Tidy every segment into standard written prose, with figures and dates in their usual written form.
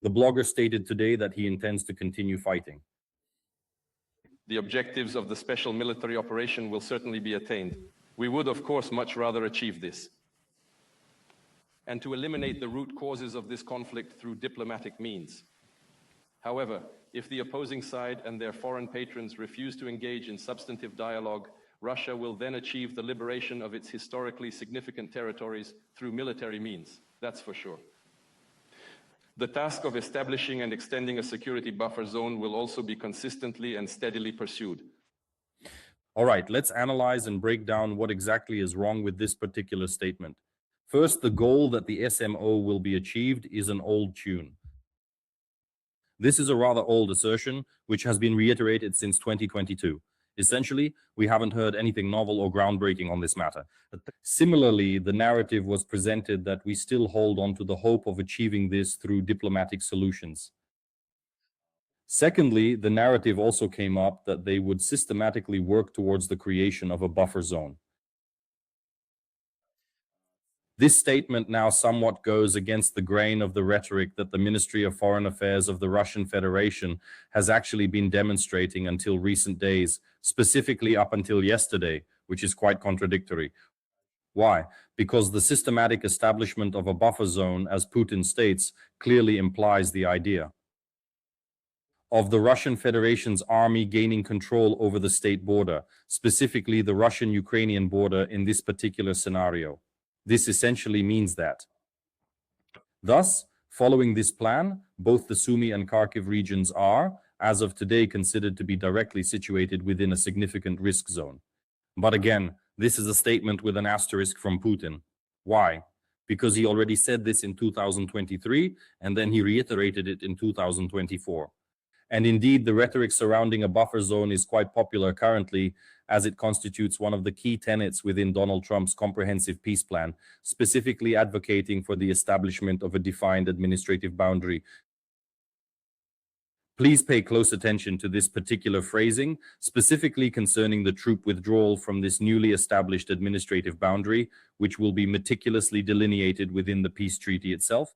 The blogger stated today that he intends to continue fighting. The objectives of the special military operation will certainly be attained. We would, of course, much rather achieve this. And to eliminate the root causes of this conflict through diplomatic means. However, if the opposing side and their foreign patrons refuse to engage in substantive dialogue, Russia will then achieve the liberation of its historically significant territories through military means, that's for sure. The task of establishing and extending a security buffer zone will also be consistently and steadily pursued. All right, let's analyze and break down what exactly is wrong with this particular statement. First, the goal that the SMO will be achieved is an old tune. This is a rather old assertion, which has been reiterated since 2022. Essentially, we haven't heard anything novel or groundbreaking on this matter. Similarly, the narrative was presented that we still hold on to the hope of achieving this through diplomatic solutions. Secondly, the narrative also came up that they would systematically work towards the creation of a buffer zone. This statement now somewhat goes against the grain of the rhetoric that the Ministry of Foreign Affairs of the Russian Federation has actually been demonstrating until recent days, specifically up until yesterday, which is quite contradictory. Why? Because the systematic establishment of a buffer zone, as Putin states, clearly implies the idea of the Russian Federation's army gaining control over the state border, specifically the Russian-Ukrainian border in this particular scenario. This essentially means that. Thus, following this plan, both the Sumy and Kharkiv regions are, as of today, considered to be directly situated within a significant risk zone. But again, this is a statement with an asterisk from Putin. Why? Because he already said this in 2023, and then he reiterated it in 2024. And indeed, the rhetoric surrounding a buffer zone is quite popular currently, as it constitutes one of the key tenets within Donald Trump's comprehensive peace plan, specifically advocating for the establishment of a defined administrative boundary. Please pay close attention to this particular phrasing, specifically concerning the troop withdrawal from this newly established administrative boundary, which will be meticulously delineated within the peace treaty itself.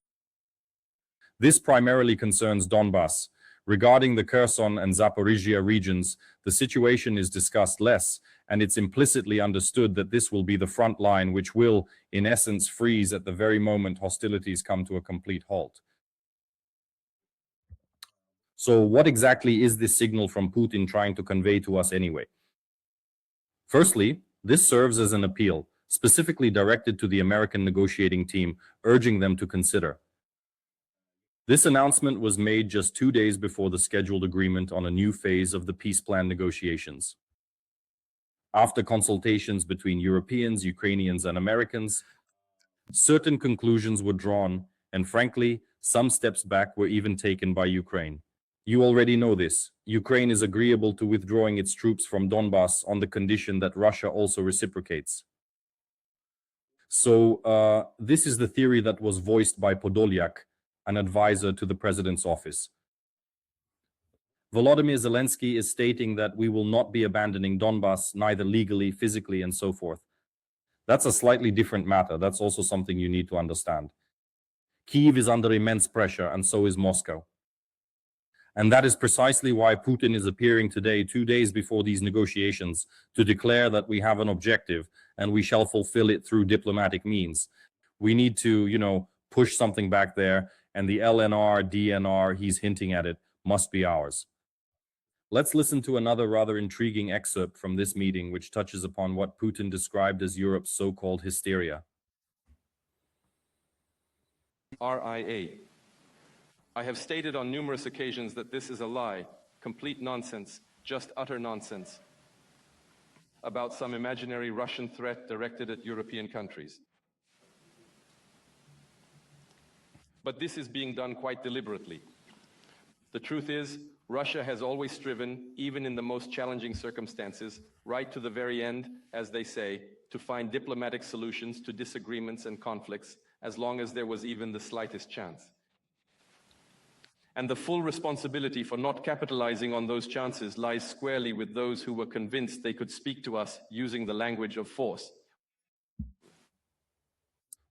This primarily concerns Donbass. Regarding the Kherson and Zaporizhia regions, the situation is discussed less, and it's implicitly understood that this will be the front line which will, in essence, freeze at the very moment hostilities come to a complete halt. So what exactly is this signal from Putin trying to convey to us anyway? Firstly, this serves as an appeal, specifically directed to the American negotiating team, urging them to consider. This announcement was made just 2 days before the scheduled agreement on a new phase of the peace plan negotiations. After consultations between Europeans, Ukrainians, and Americans, certain conclusions were drawn, and frankly, some steps back were even taken by Ukraine. You already know this. Ukraine is agreeable to withdrawing its troops from Donbass on the condition that Russia also reciprocates. So this is the theory that was voiced by Podolyak, an advisor to the president's office. Volodymyr Zelensky is stating that we will not be abandoning Donbass, neither legally, physically, and so forth. That's a slightly different matter. That's also something you need to understand. Kyiv is under immense pressure, and so is Moscow. And that is precisely why Putin is appearing today, 2 days before these negotiations, to declare that we have an objective and we shall fulfill it through diplomatic means. We need to, push something back there, and the LNR, DNR, he's hinting at it, must be ours. Let's listen to another rather intriguing excerpt from this meeting, which touches upon what Putin described as Europe's so-called hysteria. RIA. I have stated on numerous occasions that this is a lie, complete nonsense, just utter nonsense, about some imaginary Russian threat directed at European countries. But this is being done quite deliberately. The truth is, Russia has always striven, even in the most challenging circumstances, right to the very end, as they say, to find diplomatic solutions to disagreements and conflicts, as long as there was even the slightest chance. And the full responsibility for not capitalizing on those chances lies squarely with those who were convinced they could speak to us using the language of force.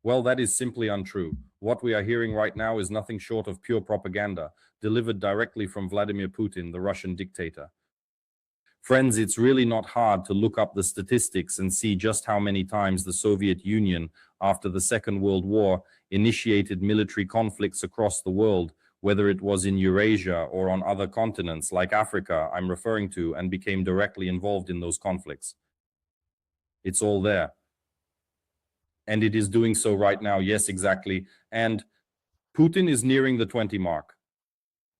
Well, that is simply untrue. What we are hearing right now is nothing short of pure propaganda, delivered directly from Vladimir Putin, the Russian dictator. Friends, it's really not hard to look up the statistics and see just how many times the Soviet Union, after the Second World War, initiated military conflicts across the world, whether it was in Eurasia or on other continents like Africa I'm referring to, and became directly involved in those conflicts. It's all there. And it is doing so right now, yes, exactly. And Putin is nearing the 20 mark.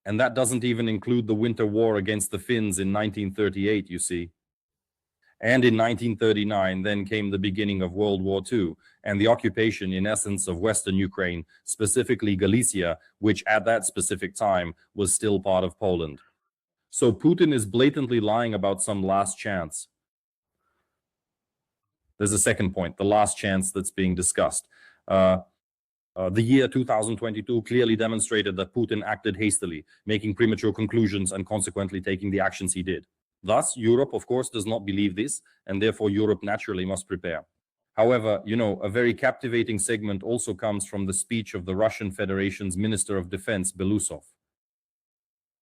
And that doesn't even include the winter war against the Finns in 1938, you see. And in 1939, then came the beginning of World War II and the occupation, in essence, of Western Ukraine, specifically Galicia, which at that specific time was still part of Poland. So Putin is blatantly lying about some last chance. There's a second point, the last chance that's being discussed. The year 2022 clearly demonstrated that Putin acted hastily, making premature conclusions and consequently taking the actions he did. Thus, Europe, of course, does not believe this, and therefore Europe naturally must prepare. However, a very captivating segment also comes from the speech of the Russian Federation's Minister of Defense, Belousov.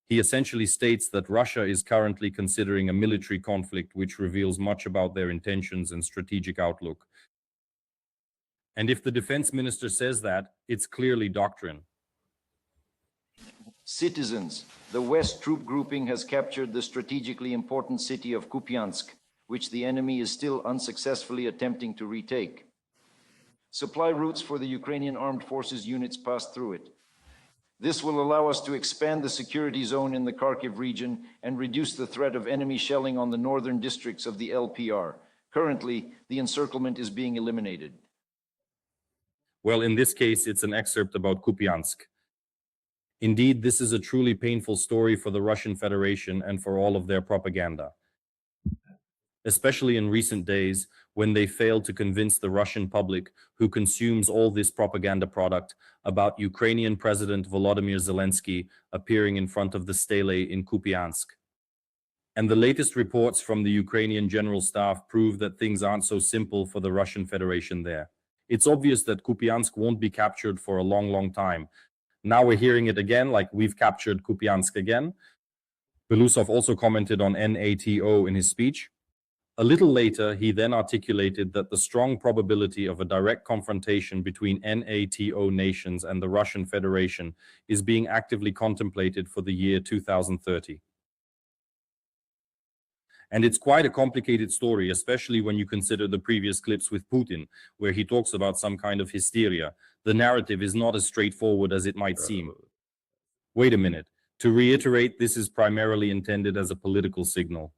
He essentially states that Russia is currently considering a military conflict, which reveals much about their intentions and strategic outlook. And if the defense minister says that, it's clearly doctrine. Citizens, the West troop grouping has captured the strategically important city of Kupiansk, which the enemy is still unsuccessfully attempting to retake. Supply routes for the Ukrainian armed forces units pass through it. This will allow us to expand the security zone in the Kharkiv region and reduce the threat of enemy shelling on the northern districts of the LPR. Currently, the encirclement is being eliminated. Well, in this case, it's an excerpt about Kupiansk. Indeed, this is a truly painful story for the Russian Federation and for all of their propaganda. Especially in recent days, when they failed to convince the Russian public, who consumes all this propaganda product, about Ukrainian President Volodymyr Zelensky appearing in front of the stele in Kupiansk. And the latest reports from the Ukrainian General Staff prove that things aren't so simple for the Russian Federation there. It's obvious that Kupiansk won't be captured for a long, long time. Now we're hearing it again, like we've captured Kupiansk again. Belousov also commented on NATO in his speech. A little later, he then articulated that the strong probability of a direct confrontation between NATO nations and the Russian Federation is being actively contemplated for the year 2030. And it's quite a complicated story, especially when you consider the previous clips with Putin, where he talks about some kind of hysteria. The narrative is not as straightforward as it might seem. Wait a minute. To reiterate, this is primarily intended as a political signal.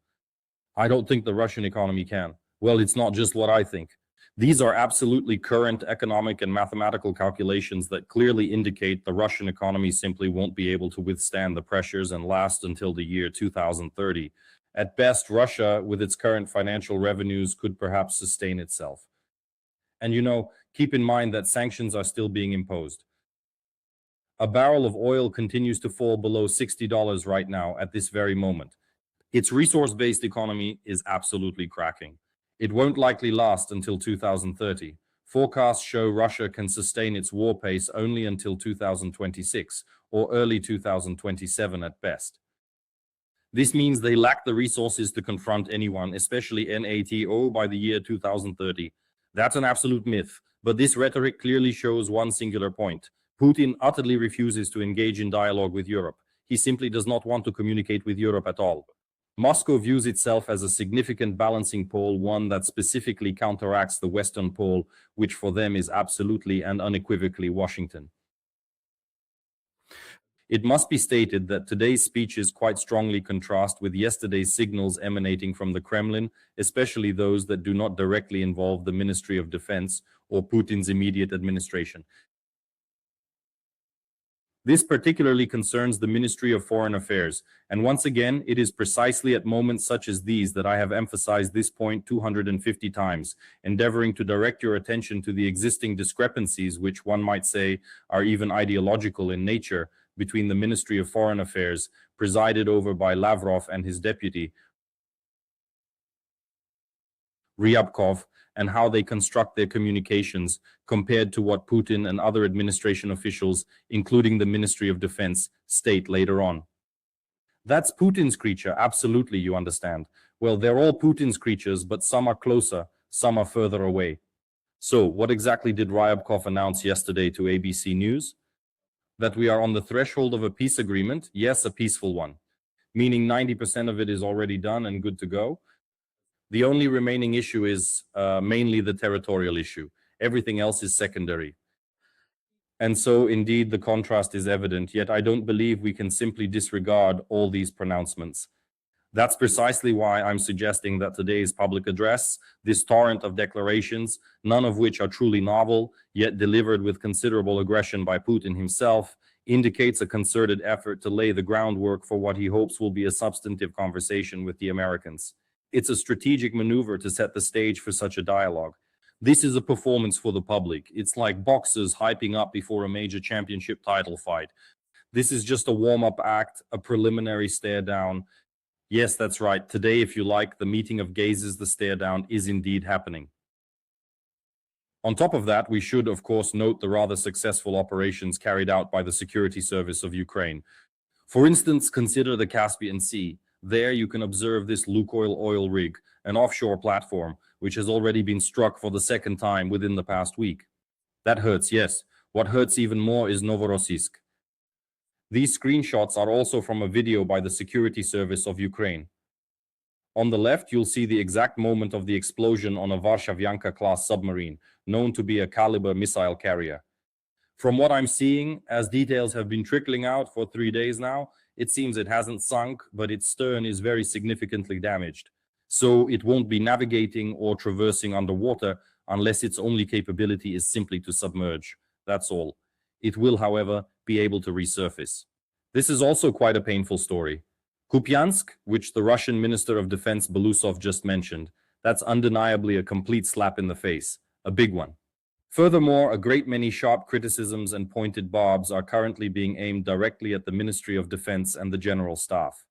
I don't think the Russian economy can. Well, it's not just what I think. These are absolutely current economic and mathematical calculations that clearly indicate the Russian economy simply won't be able to withstand the pressures and last until the year 2030. At best, Russia, with its current financial revenues, could perhaps sustain itself. And keep in mind that sanctions are still being imposed. A barrel of oil continues to fall below $60 right now at this very moment. Its resource-based economy is absolutely cracking. It won't likely last until 2030. Forecasts show Russia can sustain its war pace only until 2026 or early 2027 at best. This means they lack the resources to confront anyone, especially NATO, by the year 2030. That's an absolute myth, but this rhetoric clearly shows one singular point. Putin utterly refuses to engage in dialogue with Europe. He simply does not want to communicate with Europe at all. Moscow views itself as a significant balancing pole, one that specifically counteracts the Western pole, which for them is absolutely and unequivocally Washington. It must be stated that today's speeches quite strongly contrast with yesterday's signals emanating from the Kremlin, especially those that do not directly involve the Ministry of Defense or Putin's immediate administration. This particularly concerns the Ministry of Foreign Affairs, and once again, it is precisely at moments such as these that I have emphasized this point 250 times, endeavoring to direct your attention to the existing discrepancies, which one might say are even ideological in nature, between the Ministry of Foreign Affairs, presided over by Lavrov and his deputy, Ryabkov, and how they construct their communications compared to what Putin and other administration officials, including the Ministry of Defense, state later on. That's Putin's creature, absolutely, you understand. Well, they're all Putin's creatures, but some are closer, some are further away. So, what exactly did Ryabkov announce yesterday to ABC News? That we are on the threshold of a peace agreement, yes, a peaceful one, meaning 90% of it is already done and good to go. The only remaining issue is mainly the territorial issue. Everything else is secondary. And so, indeed, the contrast is evident, yet I don't believe we can simply disregard all these pronouncements. That's precisely why I'm suggesting that today's public address, this torrent of declarations, none of which are truly novel, yet delivered with considerable aggression by Putin himself, indicates a concerted effort to lay the groundwork for what he hopes will be a substantive conversation with the Americans. It's a strategic maneuver to set the stage for such a dialogue. This is a performance for the public. It's like boxers hyping up before a major championship title fight. This is just a warm-up act, a preliminary stare down. Yes, that's right. Today, if you like, the meeting of gazes, the stare down, is indeed happening. On top of that, we should, of course, note the rather successful operations carried out by the security service of Ukraine. For instance, consider the Caspian Sea. There you can observe this Lukoil oil rig, an offshore platform, which has already been struck for the second time within the past week. That hurts, yes. What hurts even more is Novorossiysk. These screenshots are also from a video by the security service of Ukraine. On the left, you'll see the exact moment of the explosion on a Varshavyanka-class submarine, known to be a Caliber missile carrier. From what I'm seeing, as details have been trickling out for 3 days now, it seems it hasn't sunk, but its stern is very significantly damaged. So it won't be navigating or traversing underwater unless its only capability is simply to submerge. That's all. It will, however, be able to resurface. This is also quite a painful story. Kupiansk, which the Russian Minister of Defense Belousov just mentioned, that's undeniably a complete slap in the face, a big one. Furthermore, a great many sharp criticisms and pointed barbs are currently being aimed directly at the Ministry of Defense and the General Staff.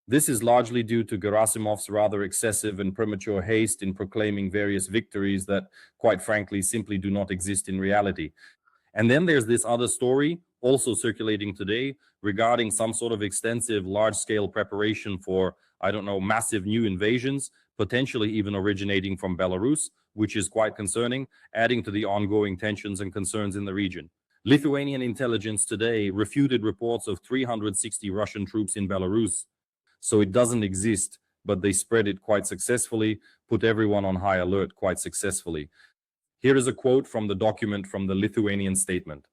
This is largely due to Gerasimov's rather excessive and premature haste in proclaiming various victories that, quite frankly, simply do not exist in reality. And then there's this other story, also circulating today, regarding some sort of extensive, large-scale preparation for, I don't know, massive new invasions, potentially even originating from Belarus, which is quite concerning, adding to the ongoing tensions and concerns in the region. Lithuanian intelligence today refuted reports of 360 Russian troops in Belarus. So it doesn't exist, but they spread it quite successfully, put everyone on high alert quite successfully. Here is a quote from the document from the Lithuanian statement.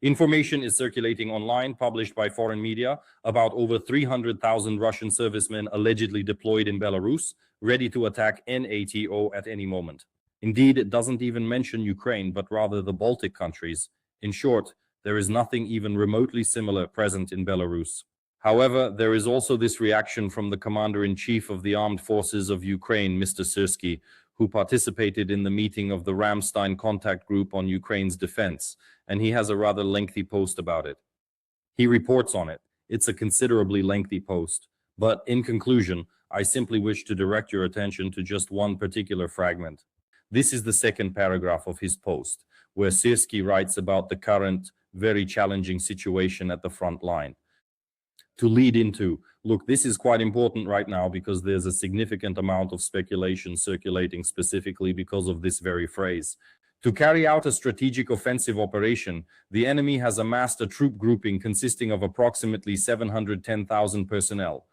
Information is circulating online, published by foreign media, about over 300,000 Russian servicemen allegedly deployed in Belarus, ready to attack NATO at any moment. Indeed, it doesn't even mention Ukraine, but rather the Baltic countries. In short, there is nothing even remotely similar present in Belarus. However, there is also this reaction from the Commander-in-Chief of the Armed Forces of Ukraine, Mr. Syrsky, who participated in the meeting of the Ramstein Contact Group on Ukraine's defense, and he has a rather lengthy post about it. He reports on it. It's a considerably lengthy post. But in conclusion, I simply wish to direct your attention to just one particular fragment. This is the second paragraph of his post, where Syrsky writes about the current, very challenging situation at the front line. To lead into, look, this is quite important right now because there's a significant amount of speculation circulating specifically because of this very phrase. To carry out a strategic offensive operation, the enemy has amassed a troop grouping consisting of approximately 710,000 personnel.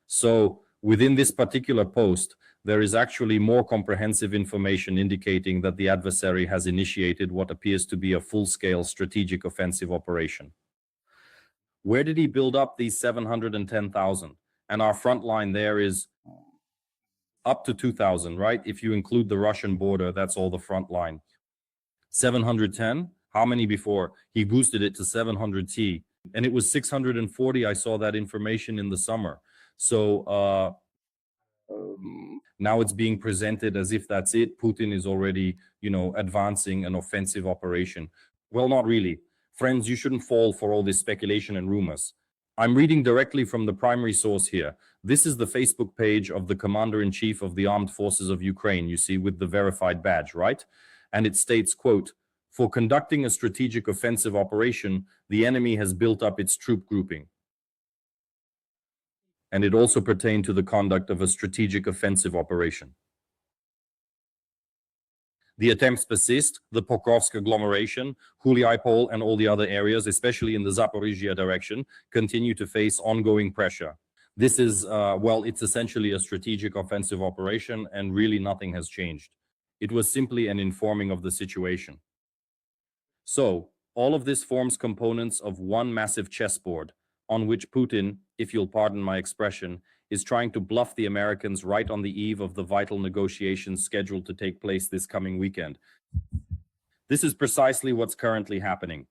So, within this particular post, there is actually more comprehensive information indicating that the adversary has initiated what appears to be a full-scale strategic offensive operation. Where did he build up these 710,000? And our front line there is up to 2,000, right? If you include the Russian border, that's all the front line. 710? How many before? He boosted it to 700T. And it was 640. I saw that information in the summer. So, now it's being presented as if that's it. Putin is already, advancing an offensive operation. Well, not really. Friends, you shouldn't fall for all this speculation and rumors. I'm reading directly from the primary source here. This is the Facebook page of the Commander-in-Chief of the Armed Forces of Ukraine, you see, with the verified badge, right? And it states, quote, "For conducting a strategic offensive operation, the enemy has built up its troop grouping." And it also pertained to the conduct of a strategic offensive operation. The attempts persist. The Pokrovsk agglomeration, Huliaipol, and all the other areas, especially in the Zaporizhia direction, continue to face ongoing pressure. This is, well, it's essentially a strategic offensive operation, and really nothing has changed. It was simply an informing of the situation. So, all of this forms components of one massive chessboard, on which Putin, if you'll pardon my expression, is trying to bluff the Americans right on the eve of the vital negotiations scheduled to take place this coming weekend. This is precisely what's currently happening.